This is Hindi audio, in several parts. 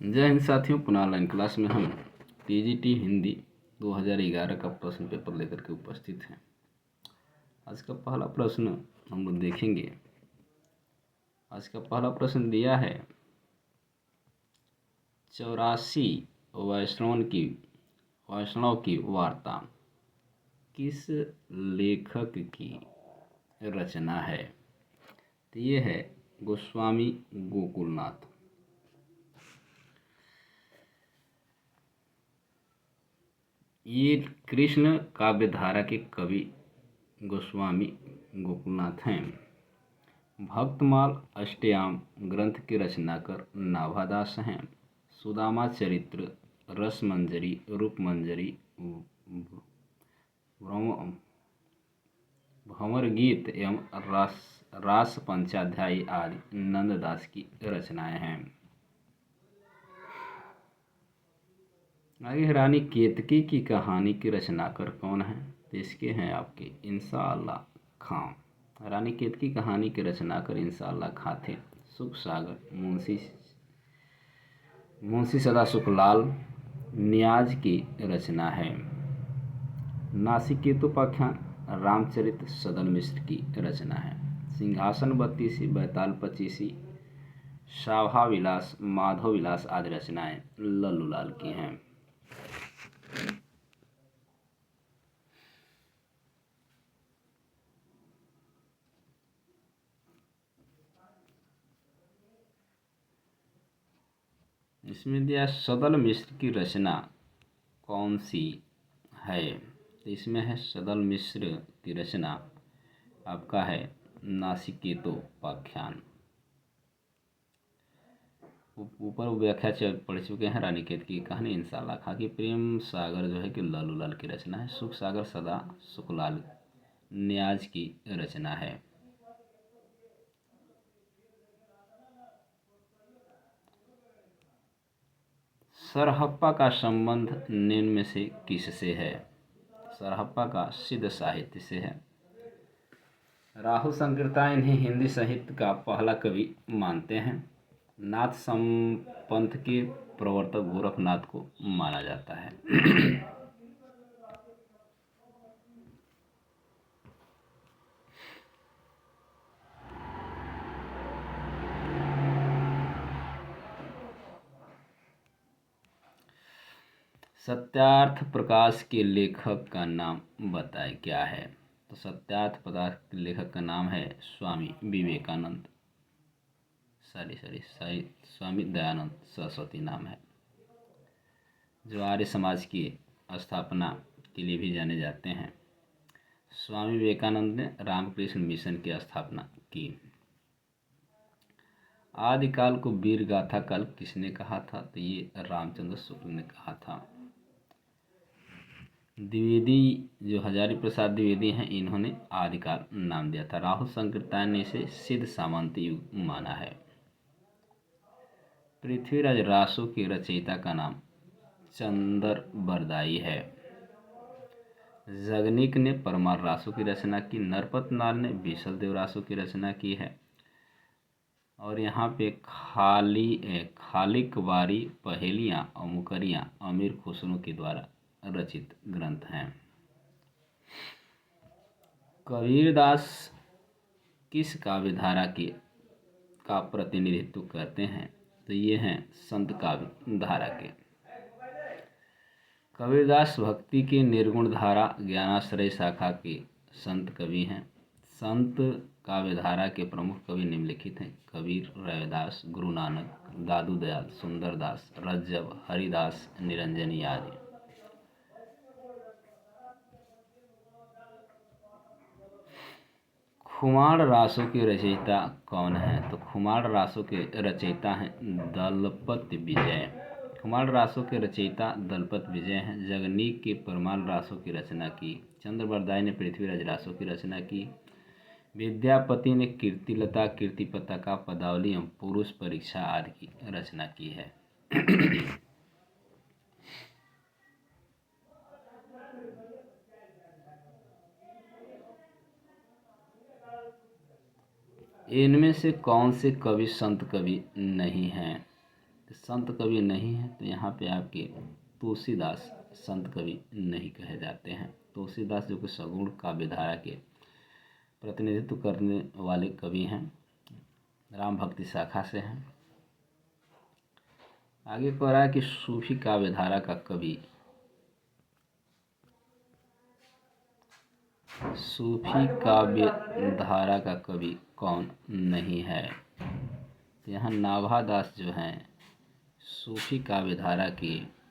जय हिंद साथियों, पुनः ऑनलाइन क्लास में हम टीजीटी हिंदी 2011 का प्रश्न पेपर लेकर के उपस्थित हैं। आज का पहला प्रश्न हम लोग देखेंगे। आज का पहला प्रश्न दिया है 84 वैष्णव की वार्ता किस लेखक की रचना है? तो ये है गोस्वामी गोकुलनाथ। ये कृष्ण काव्यधारा के कवि गोस्वामी गोकुलनाथ हैं। भक्तमाल अष्टयाम ग्रंथ के रचनाकार नाभादास हैं। सुदामा चरित्र, रसमंजरी, रूपमंजरी, भंवर गीत एवं रास पंचाध्यायी आदि नंददास की रचनाएं हैं। आगे रानी केतकी की कहानी के रचनाकार कौन है? तो इसके हैं आपके इंशाअल्लाह खां। रानी केतकी कहानी के रचनाकार इंशाअल्लाह खां थे। सुख सागर मुंशी सदा सुखलाल नियाज की रचना है। नासिकेतोपाख्यान रामचरित सदन मिश्र की रचना है। सिंहासन बत्तीसी, बैताल पचीसी, शाभा विलास, माधव विलास आदि रचनाएं लल्लूलाल की हैं। इसमें दिया सदल मिश्र की रचना कौन सी है? तो इसमें है सदल मिश्र की रचना आपका है नासिकेतोपाख्यान। ऊपर व्याख्या पढ़ चुके हैं। रानी केतकी की कहानी इंशाअल्लाह खां की। प्रेम सागर जो है कि लल्लूलाल की रचना है। सुख सागर सदा सुखलाल नियाज की रचना है। सरहप्पा का संबंध निम्न में से किससे है? सरहप्पा का सिद्ध साहित्य से है। राहुल संकीर्तन इन्हें हिंदी साहित्य का पहला कवि मानते हैं। नाथ संपंथ के प्रवर्तक गोरखनाथ को माना जाता है। सत्यार्थ प्रकाश के लेखक का नाम बताएं, क्या है? तो सत्यार्थ प्रकाश के लेखक का नाम है स्वामी विवेकानंद। स्वामी दयानंद सरस्वती नाम है, जो आर्य समाज की स्थापना के लिए भी जाने जाते हैं। स्वामी विवेकानंद ने रामकृष्ण मिशन की स्थापना की। आदिकाल को वीर गाथा काल किसने कहा था? तो ये रामचंद्र शुक्ल ने कहा था। द्विवेदी जो हजारी प्रसाद द्विवेदी हैं, इन्होंने आदिकाल नाम दिया था। राहुल संकीर्तन ने इसे सिद्ध सामंत युग माना है। पृथ्वीराज रासो के रचयिता का नाम चंदर बरदाई है। जगनीक ने परमार रासो की रचना की। नरपत नाल ने बीसल देव रासो की रचना की है। और यहाँ पे खालिक वारी पहेलियाँ और मुकरियाँ अमीर खुसरो के द्वारा रचित ग्रंथ हैं। कबीरदास किस काव्यधारा का प्रतिनिधित्व करते हैं? तो ये हैं संत काव्य धारा के। कबीरदास भक्ति की निर्गुण धारा ज्ञानाश्रय शाखा के संत कवि हैं। संत काव्यधारा के प्रमुख कवि निम्नलिखित हैं: कबीर, रविदास, गुरु नानक, दादू दयाल, सुंदरदास, रज्जब, हरिदास, निरंजनी आदि। खुमार रासों के रचयिता कौन है? तो खुमार रासों के रचयिता हैं दलपत विजय। खुमार रासों के रचयिता दलपत विजय हैं। जगनीक के परमार रासों की रचना की। चंद्र बरदाई ने पृथ्वीराज रासों की रचना की। विद्यापति ने कीर्तिलता, कीर्तिपताका, पदावली एवं पुरुष परीक्षा आदि की रचना की है। इनमें से कौन से कवि संत कवि नहीं हैं? संत कवि नहीं है तो यहाँ पे आपके तुलसीदास संत कवि नहीं कहे जाते हैं। तुलसीदास जो कि सगुण काव्यधारा के प्रतिनिधित्व करने वाले कवि हैं, राम भक्ति शाखा से हैं। आगे कह रहा है कि सूफी काव्यधारा का कवि, सूफी काव्यधारा का कवि कौन नहीं है? तो यहाँ नाभादास जो हैं सूफी काव्यधारा के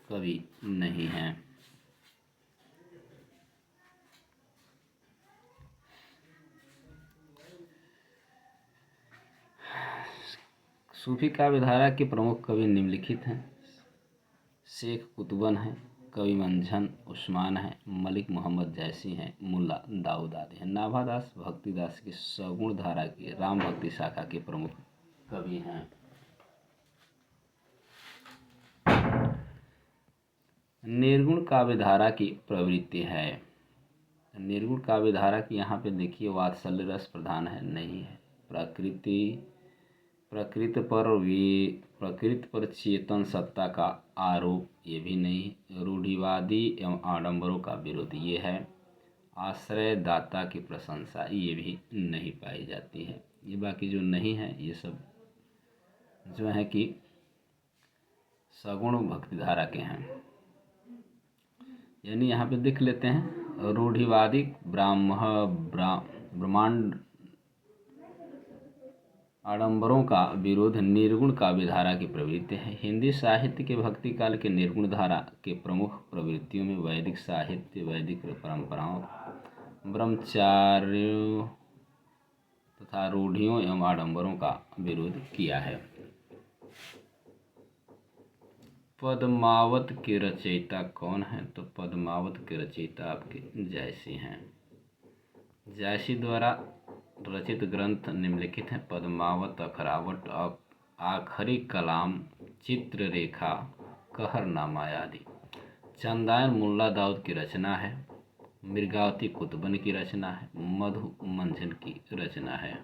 कवि नहीं हैं। सूफी काव्यधारा के प्रमुख कवि निम्नलिखित हैं। शेख कुतुबन हैं, कवि मंझन उस्मान हैं, मलिक मोहम्मद जैसी हैं, मुल्ला दाऊद आदि हैं। नाभादास भक्तिदास की सगुण धारा की राम भक्ति शाखा के प्रमुख कवि हैं। निर्गुण काव्यधारा की प्रवृत्ति है। निर्गुण काव्यधारा की यहाँ पे देखिए वात्सल्य रस प्रधान है, नहीं है। प्रकृति पर चेतन सत्ता का आरोप, ये भी नहीं। रूढ़िवादी एवं आडंबरों का विरोध, ये है। आश्रय दाता की प्रशंसा, ये भी नहीं पाई जाती है। ये बाकी जो नहीं है ये सब जो है कि सगुण भक्तिधारा के हैं। यानी यहाँ पे देख लेते हैं, रूढ़िवादी ब्रह्मांड आडंबरों का विरोध निर्गुण काव्यधारा की प्रवृत्ति है। हिंदी साहित्य के भक्ति काल के निर्गुण धारा के प्रमुख प्रवृत्तियों में वैदिक साहित्य, वैदिक परंपराओं, ब्रह्मचार्यों तथा रूढ़ियों एवं आडंबरों का विरोध किया है। पद्मावत के रचयिता कौन है? तो पद्मावत के रचयिता आपके जायसी हैं। जायसी द्वारा रचित ग्रंथ निम्नलिखित हैं। पद्मावत, अखरावट, आखरी कलाम, चित्ररेखा, कहरनामा आदि। चंदायन मुल्ला दाऊद की रचना है। मृगावती कुतुबन की रचना है। मधु मंझन की रचना है।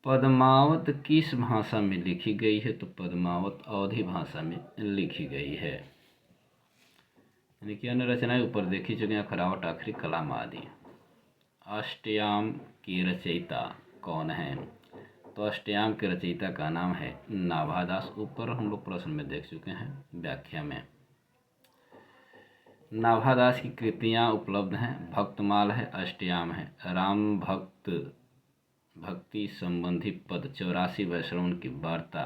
पद्मावत किस भाषा में लिखी गई है? तो पद्मावत अवधी भाषा में लिखी गई है। यानी कि अन्य रचनाएं ऊपर देखी चुके हैं, अखरावट, आखरी कलाम आदि। अष्टयाम की रचयिता कौन है? तो अष्टयाम के रचयिता का नाम है नाभादास। ऊपर हम लोग प्रश्न में देख चुके हैं व्याख्या में। नाभादास की कृतियां उपलब्ध हैं। भक्तमाल है, अष्टयाम है, राम भक्ति संबंधी पद, 84 वैष्णवन की वार्ता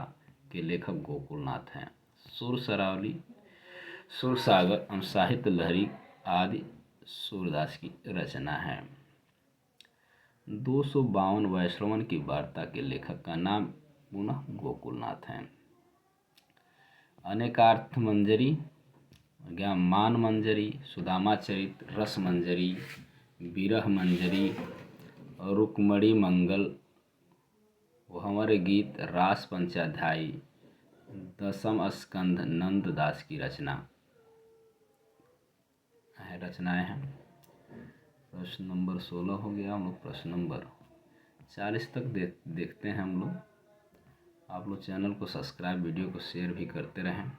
के लेखक गोकुलनाथ हैं। सुर सरावली, सुरसागर एवं साहित्य लहरी आदि सूरदास की रचना है। 252 वैष्णवन की वार्ता के लेखक का नाम पुनः गोकुलनाथ है। अनेकार्थ मंजरी, ज्ञान मंजरी, सुदामा चरित, रस मंजरी, विरह मंजरी, रुक्मणी मंगल, भंवर गीत, रास पंचाध्यायी, दशम स्कंध नंददास की रचनाएं हैं। प्रश्न नंबर 16 हो गया। हम लोग प्रश्न नंबर 40 तक देखते हैं हम लोग। आप लोग चैनल को सब्सक्राइब, वीडियो को शेयर भी करते रहें।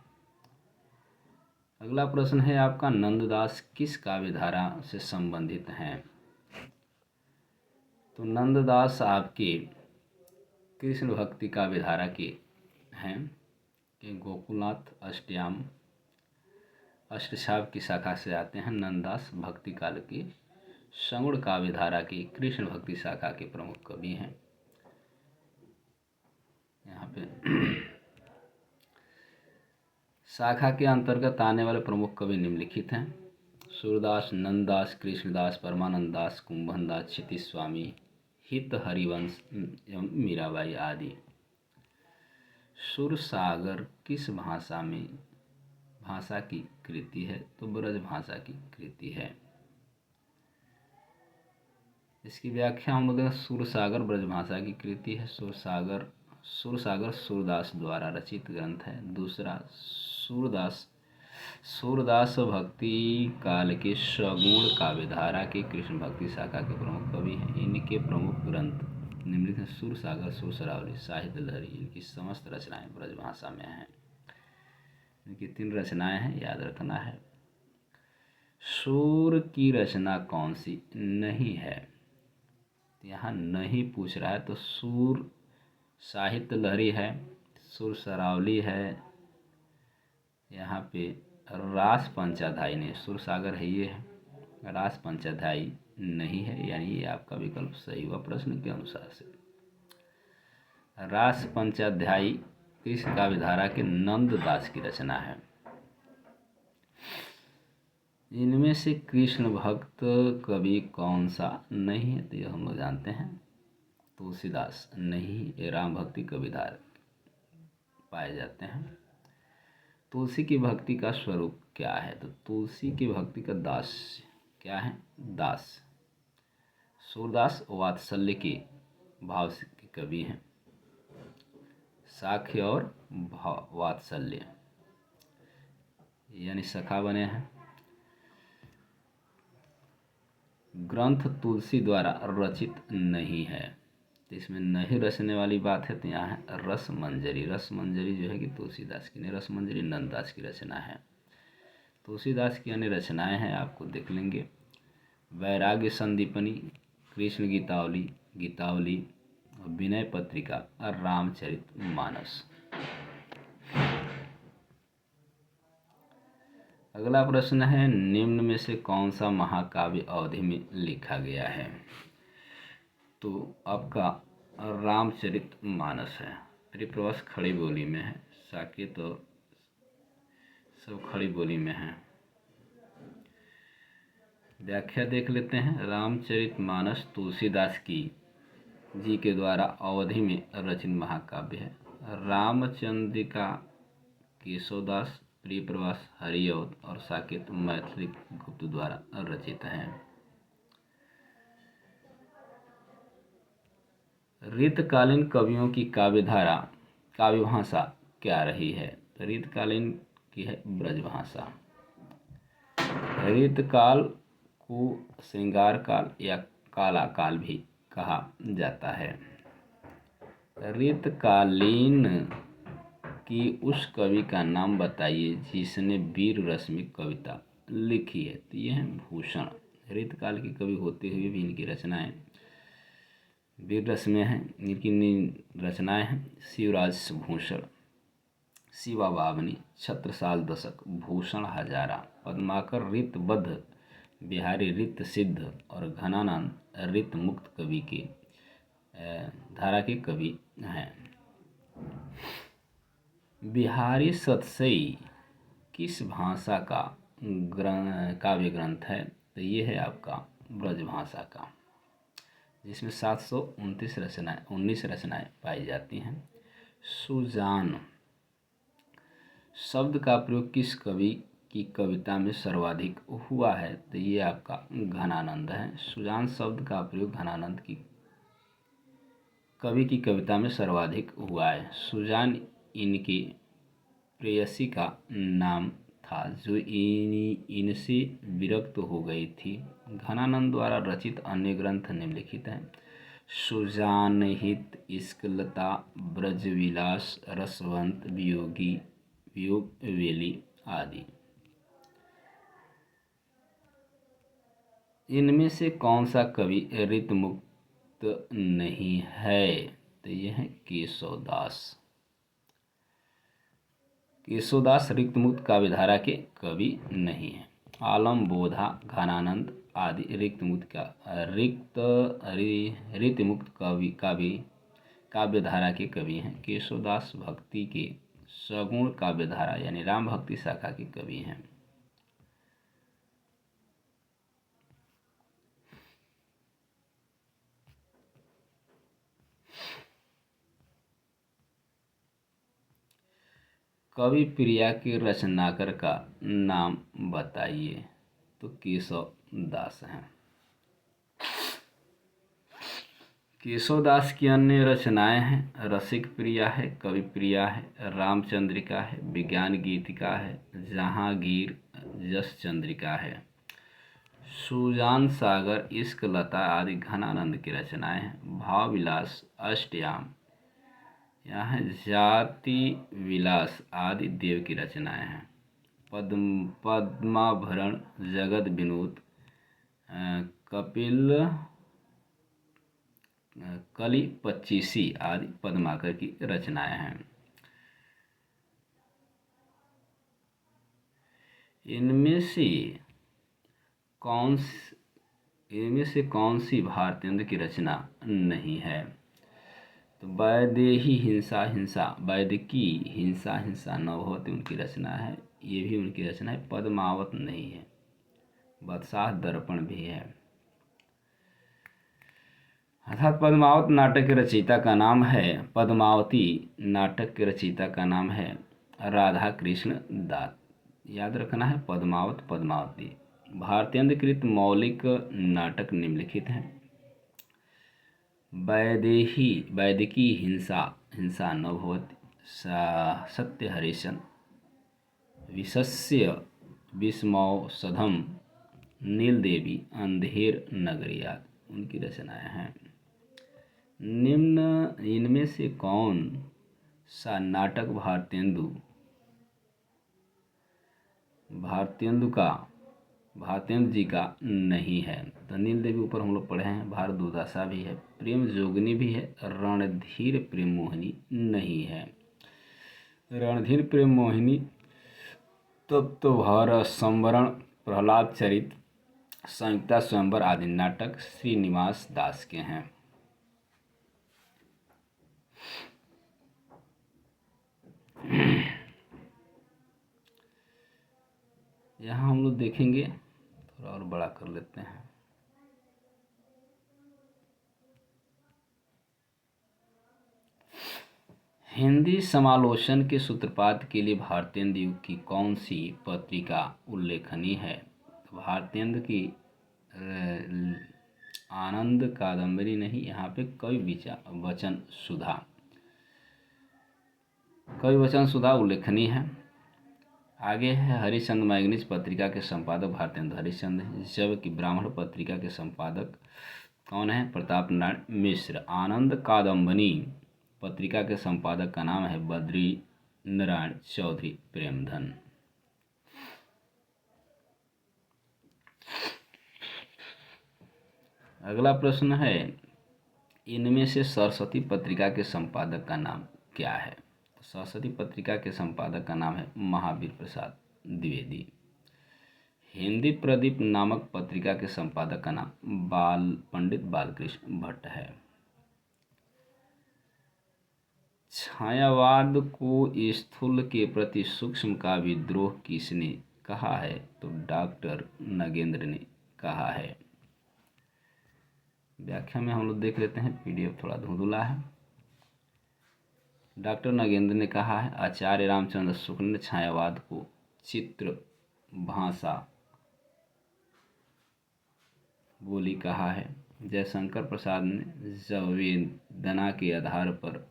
अगला प्रश्न है आपका, नंददास किस काव्यधारा से संबंधित हैं? तो नंददास आपके कृष्ण भक्ति काव्यधारा के हैं। गोकुलनाथ अष्टयाम अष्टछाप की शाखा से आते हैं। नंददास भक्ति काल की सगुण काव्यधारा की कृष्ण भक्ति शाखा के प्रमुख कवि हैं। यहाँ पे शाखा के अंतर्गत आने वाले प्रमुख कवि निम्नलिखित हैं। सूरदास, नंददास, कृष्णदास, परमानंद दास, कुंभन दास, क्षिति स्वामी, हित हरिवंश एवं मीराबाई आदि। सुरसागर किस भाषा की कृति है? तो ब्रज भाषा की कृति है। इसकी व्याख्या हम लोग सुरसागर ब्रज भाषा की कृति है। सुरसागर सूरदास द्वारा रचित ग्रंथ है। दूसरा, सूरदास सूरदास भक्ति काल के सगुण काव्यधारा के कृष्ण भक्ति शाखा के प्रमुख कवि हैं। इनके प्रमुख ग्रंथ निम्नलिखित सुर सागर, सुर सरावली, साहित्य लहरी। इनकी समस्त रचनाएं ब्रजभाषा में हैं। इनकी 3 रचनाएं हैं, याद रखना है। सूर की रचना कौन सी नहीं है? यहाँ नहीं पूछ रहा है, तो सूर साहित्य लहरी है, सुर सरावली है, यहाँ पे रास पंचाध्यायी नहीं, सुर सागर है ये है, रास पंचाध्यायी नहीं है, यानी ये आपका विकल्प सही हुआ प्रश्न के अनुसार से। रास पंचाध्यायी कृष्ण काव्यधारा के नंददास की रचना है। इनमें से कृष्ण भक्त कवि कौन सा नहीं है? तो यह हम लोग जानते हैं, तुलसीदास नहीं, ये राम भक्ति कविधार पाए जाते हैं। तुलसी की भक्ति का स्वरूप क्या है? तो तुलसी की भक्ति का दास क्या है? दास। सूरदास वात्सल्य के भाव के कवि हैं। साख्य और वात्सल्य यानी सखा बने हैं। ग्रंथ तुलसी द्वारा रचित नहीं है, तो इसमें नहीं रचने वाली बात है, तो यहाँ है रस मंजरी। रस मंजरी जो है कि तुलसीदास की नहीं, रस मंजरी नंददास की रचना है। तुलसीदास की अन्य रचनाएं हैं, आपको देख लेंगे। वैराग्य संदीपनी, कृष्ण गीतावली, गीतावली, विनय पत्रिका और रामचरित मानस। अगला प्रश्न है, निम्न में से कौन सा महाकाव्य अवधि में लिखा गया है? तो आपका रामचरित मानस है। त्रिप्रवास खड़ी बोली में है, साकेत तो सब खड़ी बोली में है। व्याख्या देख लेते हैं। रामचरित मानस तुलसीदास की जी के द्वारा अवधि में रचित महाकाव्य है। रामचंद्रिका केशवदास, प्रियप्रवास हरिऔध और साकेत मैथिली गुप्त द्वारा रचित हैं। रीतकालीन कवियों की काव्यधारा, काव्य भाषा क्या रही है? तो रीतकालीन की है ब्रजभाषा। रीतकाल को श्रृंगार काल या काला काल भी कहा जाता है। रीतकालीन की उस कवि का नाम बताइए जिसने वीर रस में कविता लिखी है। तो ये है भूषण। रीतकाल के कवि होते हुए भी इनकी रचनाएं वीर रस में हैं। इनकी रचनाएं हैं शिवराज भूषण, शिवा बावनी, छत्रसाल दशक, भूषण हजारा, पद्माकर रीतबद्ध, बिहारी रीत सिद्ध और घनानंद रीत मुक्त कवि के धारा के कवि हैं। बिहारी सतसई किस भाषा का काव्य ग्रंथ है? तो ये है आपका ब्रजभाषा का, जिसमें 729 रचनाएं पाई जाती हैं। सुजान शब्द का प्रयोग किस कवि की कविता में सर्वाधिक हुआ है? तो ये आपका घनानंद है। सुजान शब्द का प्रयोग घनानंद की कवि की कविता में सर्वाधिक हुआ है। सुजान इनकी प्रेयसी का नाम था, जो इनसे विरक्त हो गई थी। घनानंद द्वारा रचित अन्य ग्रंथ निम्नलिखित हैं। सुजान हित, इश्कलता, ब्रजविलास, रसवंत, वियोगी, वियोग वेली आदि। इनमें से कौन सा कवि ऋतमुक्त नहीं है? तो यह है केशवदास। केशवदास ऋतमुक्त काव्यधारा के कवि नहीं है। आलम, बोधा, घनानंद आदि ऋतमुक्त काव्यधारा के कवि हैं। केशवदास भक्ति के सगुण काव्यधारा यानी राम भक्ति शाखा के कवि हैं। कवि प्रिया के रचनाकार का नाम बताइए। तो केशव दास हैं। केशवदास की अन्य रचनाएं हैं रसिक प्रिया है, कवि प्रिया है, रामचंद्रिका है, विज्ञान गीतिका है, जहांगीर, जस चंद्रिका है। सुजान सागर, इश्क लता आदि घनानंद की रचनाएं हैं। भाव विलास, अष्टयाम, यहाँ है जाति विलास आदि देव की रचनाएं हैं। पद्माभरण, जगत विनोद, कपिल, कली पच्चीसी आदि पद्माकर की रचनाएं हैं। इनमें कौन सी भारतेंदु की रचना नहीं है? तो वैदेही हिंसा हिंसा, वैदिकी हिंसा हिंसा न होती उनकी रचना है, ये भी उनकी रचना है। पद्मावत नहीं है। बदशाह दर्पण भी है। अर्थात पद्मावत नाटक के रचयिता का नाम है, पद्मावती नाटक के रचयिता का नाम है राधा कृष्ण दास। याद रखना है पद्मावत पद्मावती। भारतीयकृत मौलिक नाटक निम्नलिखित हैं। वैदिकी हिंसा हिंसा न भवति, सत्य हरिशन, विशस्य विस्मौषधम, नीलदेवी, अंधेर नगरिया उनकी रचनाएं हैं। निम्न इनमें से कौन सा नाटक भारतेंदु जी का नहीं है? तो नीलदेवी ऊपर हम लोग पढ़े हैं। भारत दुर्दशा भी है, प्रेम जोगनी भी है, रणधीर प्रेम मोहिनी नहीं है। रणधीर प्रेम मोहिनी, तब तो भारत संवरण, प्रहलाद चरित, संयुक्ता स्वयंवर आदि नाटक श्रीनिवास दास के हैं। यहाँ हम लोग देखेंगे, थोड़ा और बड़ा कर लेते हैं। हिंदी समालोचन के सूत्रपात के लिए भारतेंदु युग की कौन सी पत्रिका उल्लेखनीय है? भारतेंदु की आनंद कादंबरी नहीं, यहाँ पे कवि वचन सुधा उल्लेखनीय है। आगे है हरिश्चंद्र मैगनीज पत्रिका के संपादक भारतेंदु हरिश्चंद्र हैं, जबकि ब्राह्मण पत्रिका के संपादक कौन है? प्रताप नारायण मिश्र। आनंद कादंबरी पत्रिका के संपादक का नाम है बद्री नारायण चौधरी प्रेमधन। अगला प्रश्न है, इनमें से सरस्वती पत्रिका के संपादक का नाम क्या है? तो सरस्वती पत्रिका के संपादक का नाम है महावीर प्रसाद द्विवेदी। हिंदी प्रदीप नामक पत्रिका के संपादक का नाम पंडित बालकृष्ण भट्ट है। छायावाद को स्थूल के प्रति सूक्ष्म का विद्रोह किसने कहा है? तो डॉक्टर नगेंद्र ने कहा है। व्याख्या में हम लोग देख लेते हैं, पीडीएफ थोड़ा धुंधला है। डॉक्टर नगेंद्र ने कहा है, आचार्य रामचंद्र शुक्ल ने छायावाद को चित्र भाषा बोली कहा है। जयशंकर प्रसाद ने संवेदना के आधार पर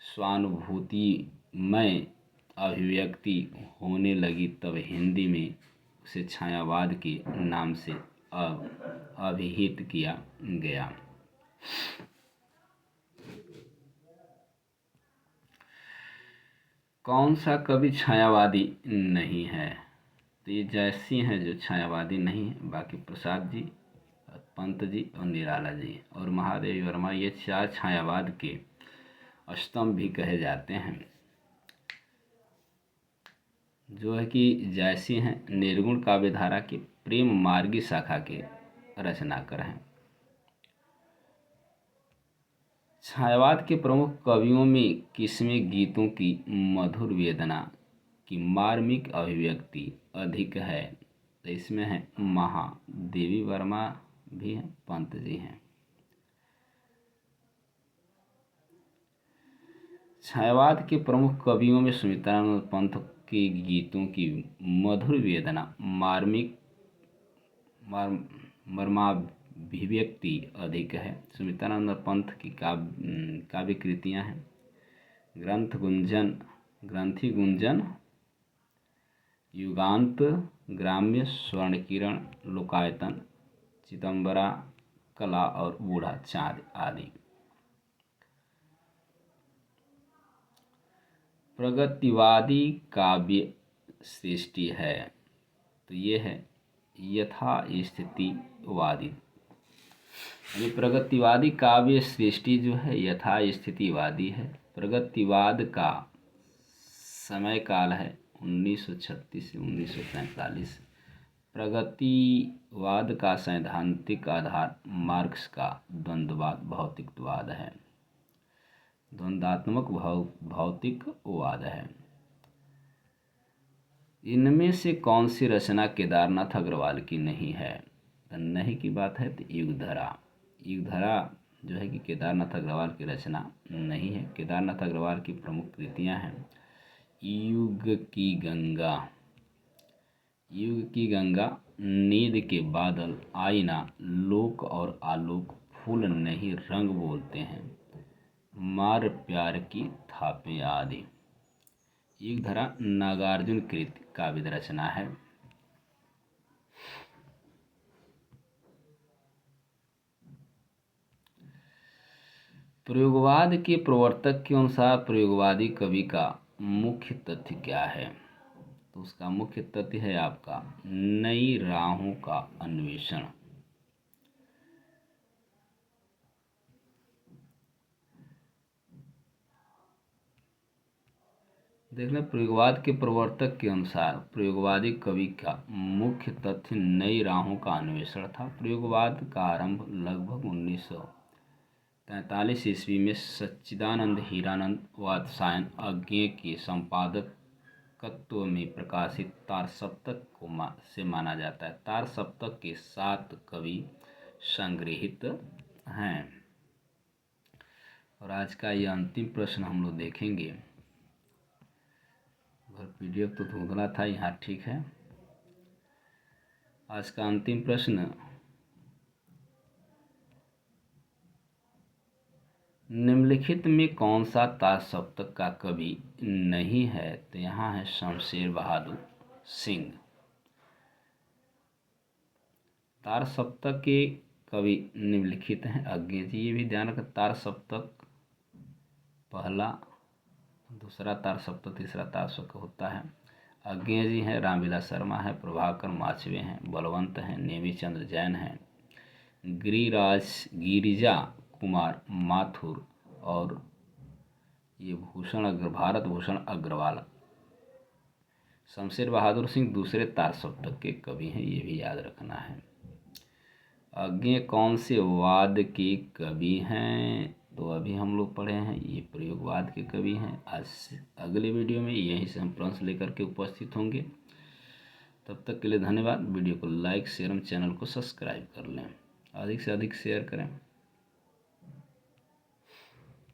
स्वानुभूतिमय अभिव्यक्ति होने लगी, तब हिंदी में उसे छायावाद के नाम से अभिहित किया गया। कौन सा कवि छायावादी नहीं है? तो ये जैसी हैं जो छायावादी नहीं है, बाकी प्रसाद जी, पंत जी और निराला जी और महादेवी वर्मा, ये चार छायावाद के स्तंभ भी कहे जाते हैं। जो है कि जैसी हैं निर्गुण काव्यधारा के प्रेम मार्गी शाखा के रचनाकार हैं। छायावाद के प्रमुख कवियों में किसमें गीतों की मधुर वेदना की मार्मिक अभिव्यक्ति अधिक है? तो इसमें है महादेवी वर्मा भी हैं, पंत जी हैं। छायावाद के प्रमुख कवियों में सुमित्रानंद पंत के गीतों की मधुर वेदना मार्मिक अभिव्यक्ति अधिक है। सुमित्रानंद पंत की काव्य कृतियाँ हैं ग्रंथि गुंजन, युगांत, ग्राम्य, स्वर्णकिरण, लोकायतन, चिदंबरा, कला और बूढ़ा चाँद आदि। प्रगतिवादी काव्य सृष्टि है तो ये है यथास्थितिवादी। ये प्रगतिवादी काव्य सृष्टि जो है यथास्थितिवादी है। प्रगतिवाद का समय काल है 1936 से 1945। प्रगतिवाद का सैद्धांतिक आधार मार्क्स का द्वंद्ववाद भौतिकवाद है, द्वंद्वात्मक भौतिकवाद है। इनमें से कौन सी रचना केदारनाथ अग्रवाल की नहीं है? नहीं की बात है तो युगधरा जो है कि केदारनाथ अग्रवाल की रचना नहीं है। केदारनाथ अग्रवाल की प्रमुख कृतियां हैं युग की गंगा, नींद के बादल, आईना, लोक और आलोक, फूल नहीं रंग बोलते हैं, मार प्यार की थापे आदि। युगधरा नागार्जुन कृत काव्य रचना है। प्रयोगवाद के प्रवर्तक के अनुसार प्रयोगवादी कवि का मुख्य तथ्य क्या है? तो उसका मुख्य तथ्य है आपका नई राहों का अन्वेषण। देख लें, प्रयोगवाद के प्रवर्तक के अनुसार प्रयोगवादी कवि का मुख्य तथ्य नई राहों का अन्वेषण था। प्रयोगवाद का आरंभ लगभग 1943 ईस्वी में सच्चिदानंद हीरानंद वात्स्यायन अज्ञेय के संपादकत्व में प्रकाशित तार सप्तक से माना जाता है। तार सप्तक के 7 कवि संग्रहित हैं। और आज का ये अंतिम प्रश्न हम लोग देखेंगे। पीडीएफ तो धुंधला था, यहाँ ठीक है। आज का अंतिम प्रश्न, निम्नलिखित में कौन सा तार सप्तक का कवि नहीं है? तो यहाँ है शमशेर बहादुर सिंह। तार सप्तक के कवि निम्नलिखित हैं अज्ञेय जी। ये भी ध्यान रखें, तार सप्तक पहला, दूसरा तार सप्तक, तीसरा तार सप्तक होता है। अज्ञेय जी हैं, रामविलास शर्मा है, प्रभाकर माचवे हैं, बलवंत हैं, नेमीचंद्र जैन हैं, गिरिजा कुमार माथुर और ये भारत भूषण अग्रवाल। शमशेर बहादुर सिंह दूसरे तार सप्तक के कवि हैं, ये भी याद रखना है। अज्ञेय कौन से वाद के कवि हैं? तो अभी हम लोग पढ़े हैं ये प्रयोगवाद के कवि हैं। आज अगले वीडियो में यहीं से हम प्रश्न लेकर के उपस्थित होंगे। तब तक के लिए धन्यवाद। वीडियो को लाइक शेयर एवं चैनल को सब्सक्राइब कर लें, अधिक से अधिक शेयर करें।